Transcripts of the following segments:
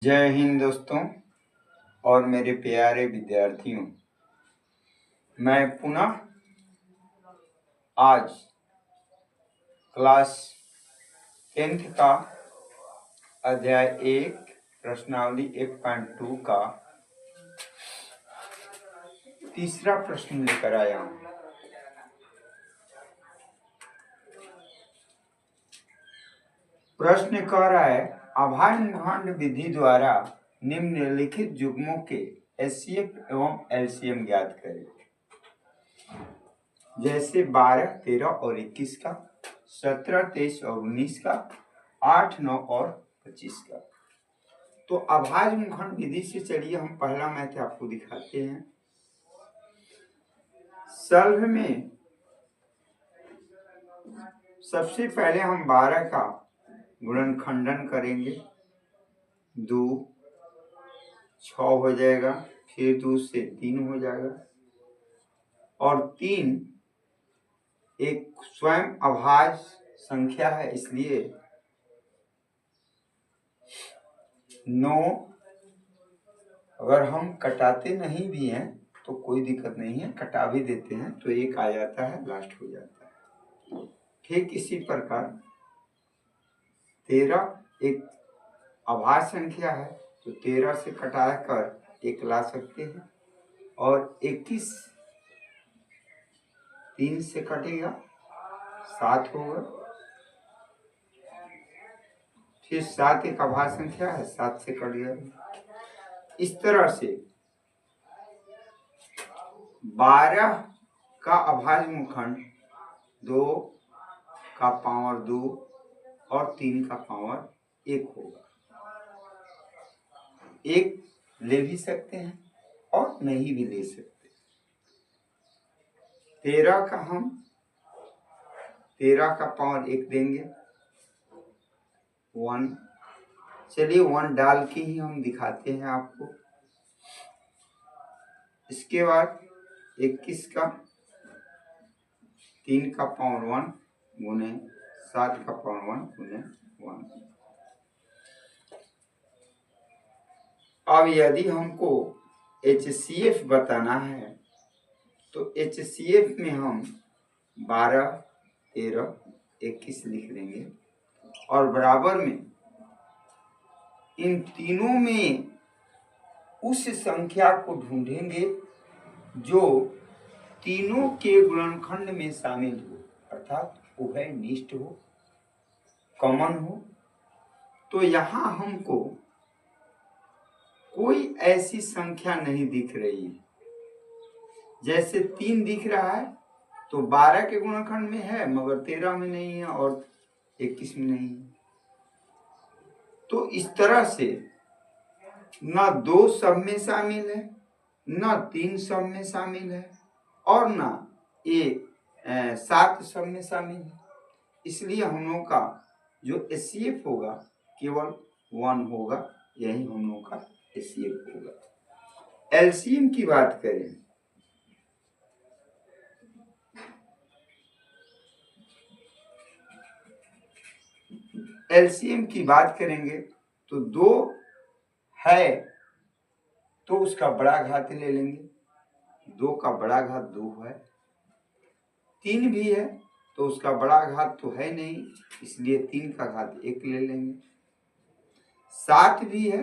जय हिंद दोस्तों और मेरे प्यारे विद्यार्थियों। मैं पुनः आज क्लास 10th का अध्याय 1 प्रश्नावली 1.2 का तीसरा प्रश्न लेकर आया हूँ। प्रश्न कह रहा है अभाज्य विधि द्वारा निम्नलिखित युग्मों के एचसीएफ एवं एलसीएम ज्ञात करें। जैसे 12, 13 और 21 का, 17, 23 और 19 का, 8, 9 और 25 का। तो अभाज्य विधि से चलिए हम पहला मैथ आपको दिखाते हैं। सल्व में सबसे पहले हम 12 का गुणनखंडन करेंगे। 2 6 हो जाएगा, फिर 2 से 3 हो जाएगा और 3 एक स्वयं अभाज्य संख्या है, इसलिए 9 अगर हम कटाते नहीं भी हैं तो कोई दिक्कत नहीं है, कटा भी देते हैं तो 1 आ जाता है, लास्ट हो जाता है। ठीक इसी प्रकार 13 एक अभाज्य संख्या है तो 13 से कटा कर 1 ला सकते हैं और 21 3 से कटेगा 7 होगा। फिर 7 एक अभाज्य संख्या है, 7 से कट गया। इस तरह से 12 का अभाज्य खंड 2 का पावर 2 और 3 का पावर 1 होगा। 1 ले भी सकते हैं और नहीं भी ले सकते। 13 का हम 13 का पावर 1 देंगे 1। चलिए 1 डाल के ही हम दिखाते हैं आपको। इसके बाद 21 का 3 का पावर 1 गुने 7 का पावर 1 गुने 1। अब यदि हमको HCF बताना है तो HCF में हम 12, 13, 21 लिख लेंगे और बराबर में इन तीनों में उस संख्या को ढूंढेंगे जो तीनों के गुणनखंड में शामिल हो, अर्थात उभयनिष्ठ हो, कॉमन हो। तो यहाँ हमको कोई ऐसी संख्या नहीं दिख रही है। जैसे 3 दिख रहा है तो 12 के गुणनखंड में है मगर 13 में नहीं है और 21 में नहीं है। तो इस तरह से न 2 सब में शामिल है, न 3 सब में शामिल है और न 7 सब में शामिल है। इसलिए हम लोग का जो एचसीएफ होगा केवल 1 होगा, यही हम लोग का एचसीएफ होगा। एलसीएम की बात करें एलसीएम की बात करेंगे तो 2 है तो उसका बड़ा घात ले लेंगे, 2 का बड़ा घात 2 है। 3 भी है तो उसका बड़ा घात तो है नहीं, इसलिए 3 का घात 1 ले लेंगे। 7 भी है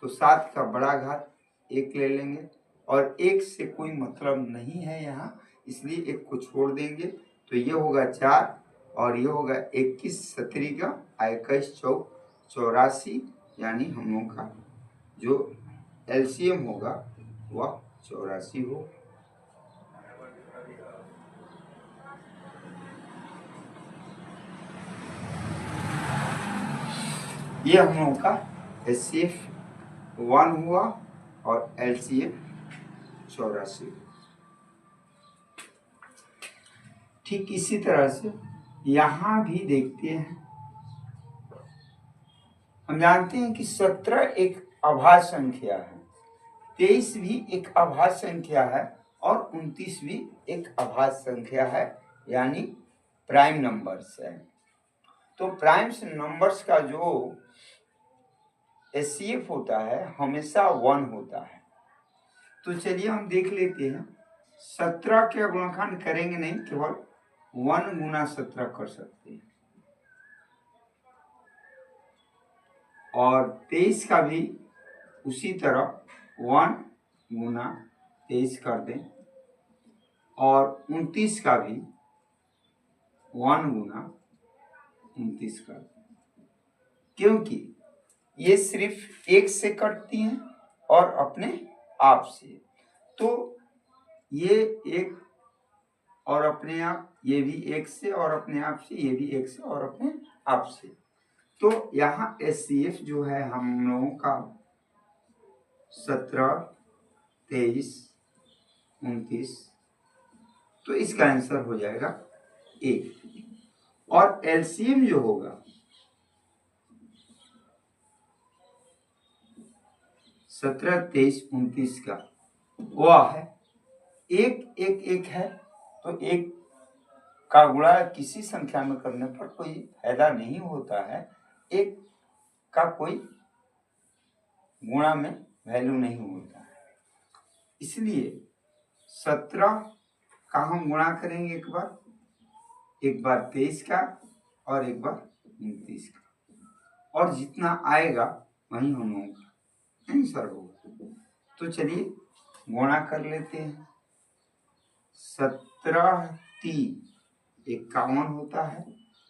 तो 7 का बड़ा घात 1 ले लेंगे और 1 से कोई मतलब नहीं है यहाँ, इसलिए 1 को छोड़ देंगे तो ये होगा 4 और ये होगा 21 17 का 21 चौक 84, यानी हम लोग का जो एलसीएम होगा वह 84 हो। ये हम लोग का एचसीएफ 1 हुआ और एलसीएम 84। ठीक इसी तरह से यहाँ भी देखते हैं। हम जानते हैं कि 17 एक अभाज्य संख्या है, 23 भी एक अभाज्य संख्या है और 29 भी एक अभाज्य संख्या है, यानी प्राइम नंबर्स है। तो प्राइम नंबर्स का जो HCF होता है हमेशा 1 होता है। तो चलिए हम देख लेते हैं। 17 के गुणनखंड करेंगे नहीं, केवल 1 गुना 17 कर सकते हैं। और 23 का भी उसी तरह 1 गुना 23 कर दें, और 29 का भी 1 गुना 29 कर दें, क्योंकि ये सिर्फ 1 से कटती हैं और अपने आप से। तो ये 1 और अपने आप, ये भी 1 से और अपने आप से, ये भी 1 से और अपने आप से। तो यहाँ HCF जो है हम लोगों का 17, 23, 29, तो इसका आंसर हो जाएगा 1। और LCM जो होगा 17, 23, 29 का, वह है 1, 1, 1 है। तो 1 का गुणा किसी संख्या में करने पर कोई फायदा नहीं होता है, 1 का कोई गुणा में वैल्यू नहीं होता है। इसलिए 17 का हम गुणा करेंगे एक बार 23 का और एक बार 29 का, और जितना आएगा वही हम लोगों का आंसर होगा। तो चलिए गुणा कर लेते हैं। 17 3 51 होता है,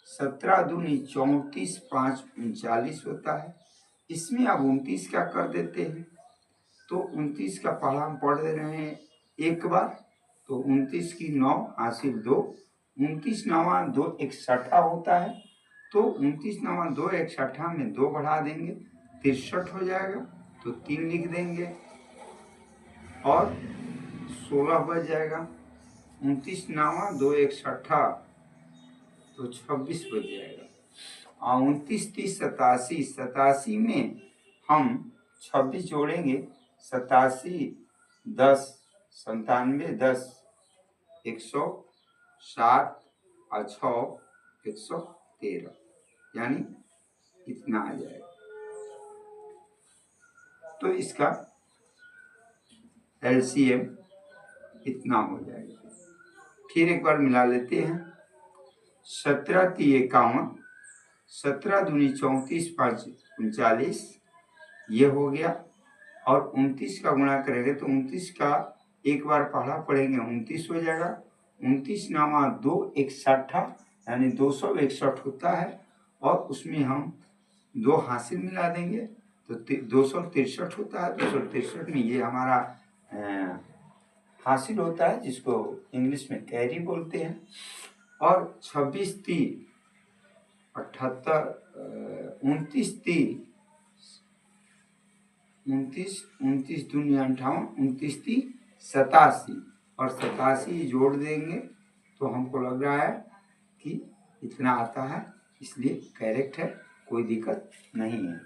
17 दूनी 34, 5 39 होता है। इसमें अब 29 का कर देते हैं। तो 29 का पहला हम पढ़ दे रहे हैं एक बार, तो 29 की 9 हासिल 2, 29 9 2 61 होता है। तो 29 9 2 61 में 2 बढ़ा देंगे, 63 हो जाएगा। तो 3 लिख देंगे और 16 बच जाएगा। 29 9 2 61, तो 26 बच जाएगा। और 29 30 87, 87 में हम 26 जोड़ेंगे, 87 10 97 10 160 और 6 113, यानी इतना आ जाएगा। तो इसका LCM इतना हो जाएगा। फिर एक बार मिला लेते हैं। 17 3 51, 17 दूनी 34 5 39, ये हो गया। और 29 का गुणा करेंगे तो 29 का एक बार पहला पढ़ेंगे 29 हो जाएगा। 29 9 2 61, यानी 261 होता है। और उसमें हम 2 हासिल मिला देंगे तो 263 होता है। 263 में ये हमारा हासिल होता है, जिसको इंग्लिश में कैरी बोलते हैं। और 26 3 78, 29 3 29 दूनी 58, 29 3 87, और 87 जोड़ देंगे तो हमको लग रहा है कि इतना आता है, इसलिए करेक्ट है, कोई दिक्कत नहीं है।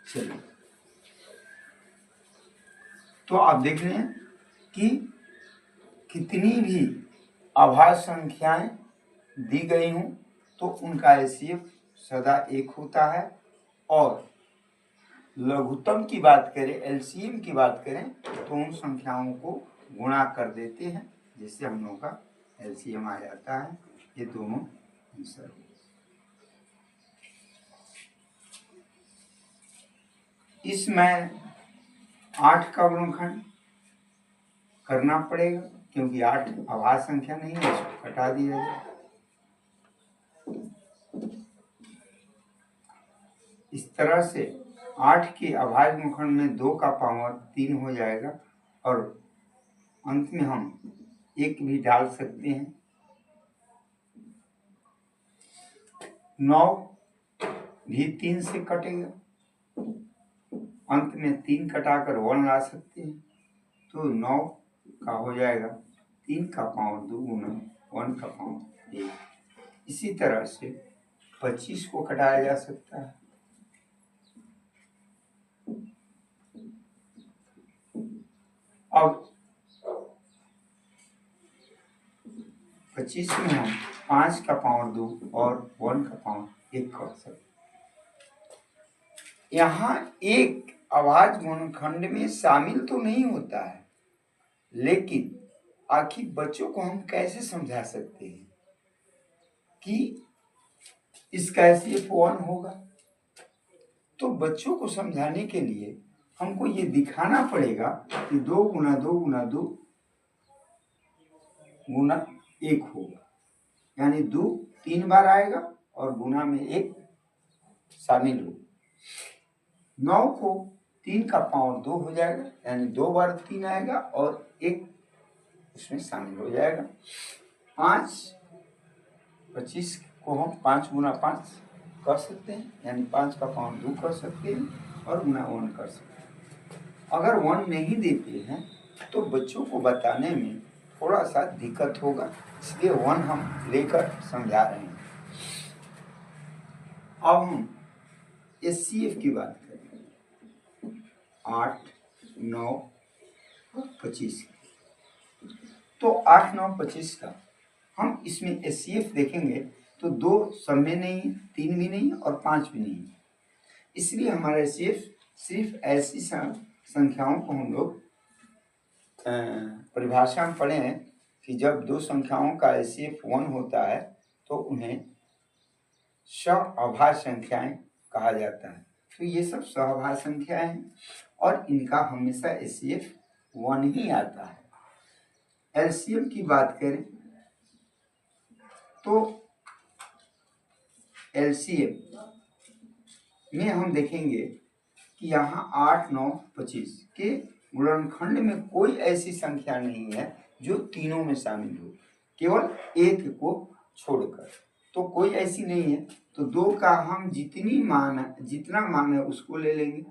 चलिए, तो आप देख रहे हैं कि कितनी भी अभाज्य संख्याएं दी गई हों तो उनका HCF सदा 1 होता है। और लघुत्तम की बात करें, LCM की बात करें, तो उन संख्याओं को गुणा कर देते हैं, जिससे हम लोगों का LCM आ जाता है। ये दोनों आंसर। इसमें 8 का गुणनखंड करना पड़ेगा, क्योंकि 8 अभाज्य संख्या नहीं है, इसको घटा दिया जाए। इस तरह से 8 के अभाज्य गुणनखंड में 2 का पावर 3 हो जाएगा, और अंत में हम 1 भी डाल सकते हैं। 9 भी 3 से कटेगा, अंत में 3 कटाकर 1 ला सकते हैं। तो 9 का हो जाएगा 3 का पावर 2 गुना 1 का पावर 1। इसी तरह से 25 को कटाया जा सकता है। अब 25 में हम 5 का पावर 2 और 1 का पावर 1 कर सकते हैं। यहाँ एक आवाज गुणनखंड में शामिल तो नहीं होता है, लेकिन आखिर बच्चों को हम कैसे समझा सकते हैं कि इसका एसईएफ 1 होगा। तो बच्चों को समझाने के लिए हमको ये दिखाना पड़ेगा कि 2 गुना 2 गुना 2 गुना 1 होगा, यानी 2 3 बार आएगा और गुना में 1 शामिल हो। 9 को 3 का पावर 2 हो जाएगा, यानी 2 बार 3 आएगा और 1 उसमें शामिल हो जाएगा। 5 25 को हम 5 गुना 5 कर सकते हैं, यानी 5 का पावर 2 कर सकते हैं और गुना 1 कर सकते हैं। अगर 1 नहीं देते हैं तो बच्चों को बताने में थोड़ा सा दिक्कत होगा, इसलिए 1 हम लेकर समझा रहे हैं। अब हम एचसीएफ की बात करें। 8 9 25 तो 8 9 25 का हम इसमें एचसीएफ देखेंगे तो 2 सब में नहीं है, 3 भी नहीं और 5 भी नहीं है। इसलिए हमारा एचसीएफ सिर्फ ऐसी संख्याओं को हम लोग परिभाषा में पढ़े हैं कि जब 2 संख्याओं का एचसीएफ 1 होता है तो उन्हें सअभाज्य संख्याएं कहा जाता है। तो ये सब सअभाज्य संख्याएं हैं और इनका हमेशा एचसीएफ 1 ही आता है। एलसीएम की बात करें तो एलसीएम में हम देखेंगे कि यहाँ 8 9 25 के गुणनखंड में कोई ऐसी संख्या नहीं है जो तीनों में शामिल हो, केवल एक को छोड़कर। तो कोई ऐसी नहीं है, तो 2 का हम जितना मान है उसको ले लेंगे,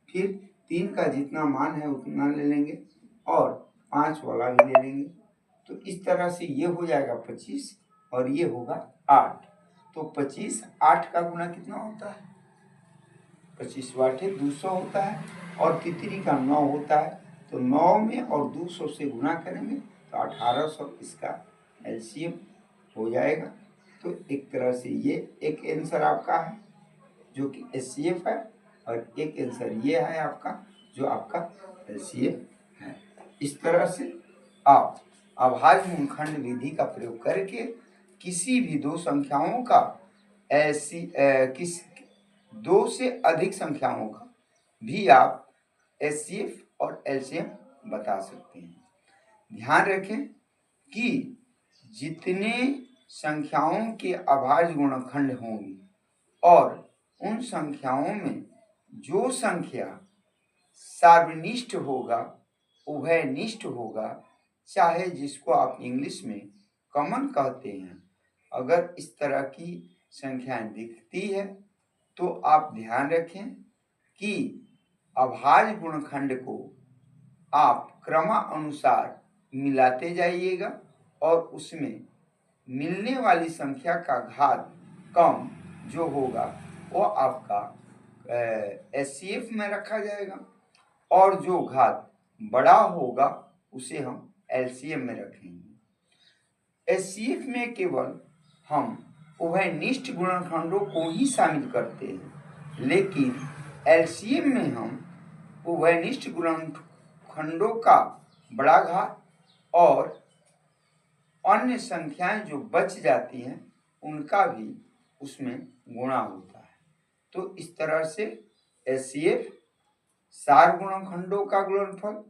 फिर 3 का जितना मान है उतना ले लेंगे और 5 वाला भी ले लेंगे। तो इस तरह से ये हो जाएगा 25 और ये होगा 8। तो 25 8 का गुना कितना होता है? 25 वाटे 200 होता है और तितरी का 9 होता है। तो 9 में और 200 से गुना करेंगे तो 1800 इसका एलसीएम हो जाएगा। तो एक तरह से ये एक आंसर आपका है जो कि एचसीएफ है और एक आंसर ये है आपका जो आपका एलसीएफ है। इस तरह से आप अभाज्य गुणनखंड विधि का प्रयोग करके किसी भी 2 संख्याओं का दो से अधिक संख्याओं का भी आप एचसीएफ और एलसीएम बता सकते हैं। ध्यान रखें कि जितने संख्याओं के अभाज्य गुणनखंड होंगे और उन संख्याओं में जो संख्या सार्वनिष्ठ होगा, उभयनिष्ठ होगा, चाहे जिसको आप इंग्लिश में कॉमन कहते हैं, अगर इस तरह की संख्याएं दिखती है तो आप ध्यान रखें कि अभाज्य गुणनखंड को आप क्रमानुसार मिलाते जाइएगा और उसमें मिलने वाली संख्या का घात कम जो होगा वो आपका एचसीएफ में रखा जाएगा और जो घात बड़ा होगा उसे हम एलसीएम में रखेंगे। एचसीएफ में केवल हम उभयनिष्ठ गुणनखंडों को ही शामिल करते हैं, लेकिन एलसीएम में हम उभयनिष्ठ गुणनखंडों का बड़ा घात और अन्य संख्याएं जो बच जाती हैं उनका भी उसमें गुणा होता है। तो इस तरह से एचसीएफ सार गुणनखंडों का गुणनफल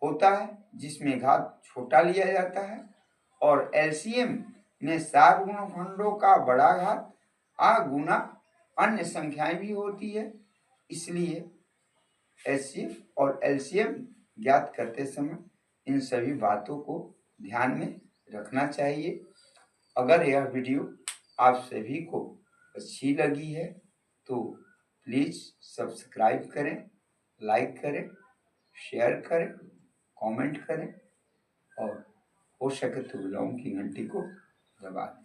होता है जिसमें घात छोटा लिया जाता है और एलसीएम में सार गुणनखंडों का बड़ा घात गुना अन्य संख्याएं भी होती है। इसलिए एचसीएफ और एलसीएम ज्ञात करते समय इन सभी बातों को ध्यान में रखना चाहिए। अगर यह वीडियो आप सभी को अच्छी लगी है तो प्लीज़ सब्सक्राइब करें, लाइक करें, शेयर करें, कमेंट करें और हो सके तो बेल की घंटी को दबा दें।